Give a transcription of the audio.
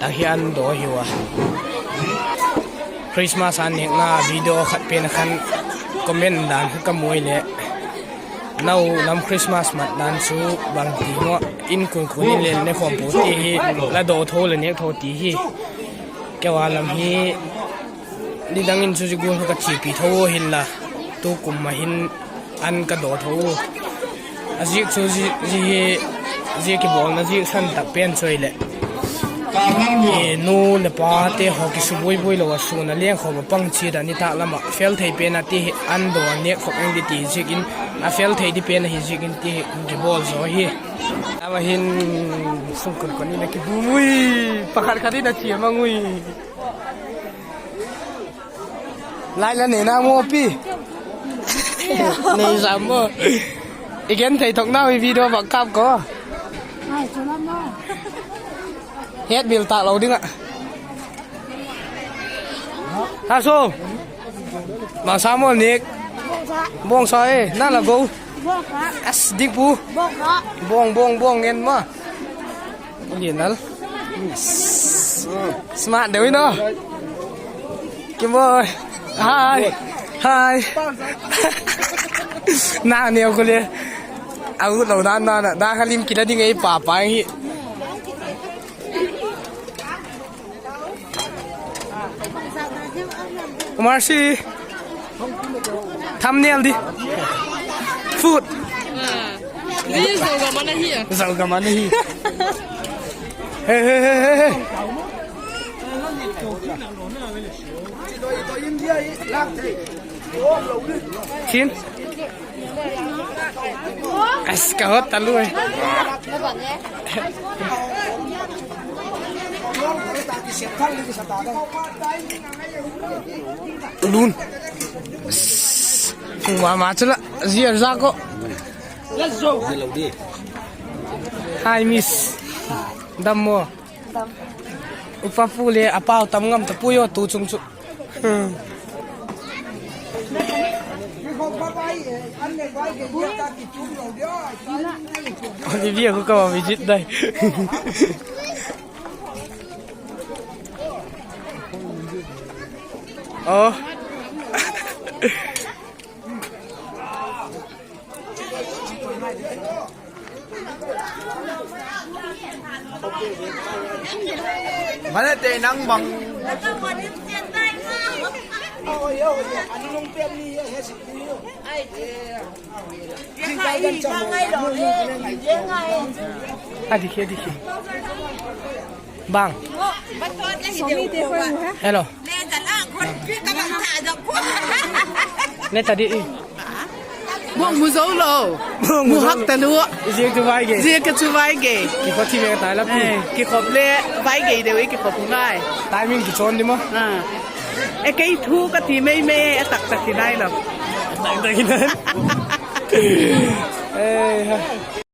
ตาเฮียนโดหิวคริสต์มาสอันนี้น่าวิดีโอขัดเป็นขันคอมเมนต์ด่านคือกำมวยเลยน่านำคริสต์มาสมาด่านสู้บางทีว่าอินคุณคุณเล่นในความปกติและโดโทเลยเนี่ยโทตีฮีแกว่าลำฮีดิดังอินสุจิกุนเขาก็จีปีโทหินละตุกุมมาหินอันกระโดดโทอาจิกสุจิกบอลนะจิกสันตักเป็นช่วยเลยนู่นป้าเตะฮอกกี้สุบวยบวยเราสูนเลี้ยงเขามาปังชีดานิตาละมาเฟลเทย์เป็นอาทิตย์อันโดนเนี่ยเขาเองดีจิกินอาเฟลเทย์ที่เป็นฮิจิกินที่กีบอลโซ่ฮีอามาหินส่งคนนี้นะกีบุยปากขัดที่น่าเชื่อมังุยไล่แล้วเนี่ยนะมัวพี่นี่สามมัวอีกคนไทยท้องหน้าวิดีโอบังคับก็เฮ็ดบิลตาเราดึงอ่ะฮัลโหลมาสามวันนี้บ้องซอยนั่นละกูเอสดิปูบ้องเงินมาเรียนนั่นสมาร์ทเดี๋ยวนี้เนาะกินบ่ฮายหน้าเหนียวกูเลยเอาเราด้านนั้นอ่ะด้านข้าริมกินแล้วดิ้งไอ้ป่าไปงี้มาสิทำเนียลดิฟูดนี่สูงกับมันนะเฮียสูงกับมันนะเฮียเฮ้ชินเอสกาฮตันลุยลุนมาจุละเจียร์ซักก็ไฮมิสดัมโมอุปฟูเลอป้าตำงำตะปุยตูจุงจุวิเวียก็วิจิตได้โอ้มาได้เตะนังบังดิเคบังฮัลโหลเนตาดิบ้องมือโซ่โลมือฮักแต่ลัวเจียกจะไว้เกเจียกจะไว้เกกี่คนที่เมตายแล้วพี่กี่ขบเล่ไว้เกเดี๋ยวกี่ขบง่ายตายมิ่งกี่ชนดิมั้งไอ้ไก่ทูกะทีไม่ตักที่ได้หรอกตักที่นั้นเอ้ย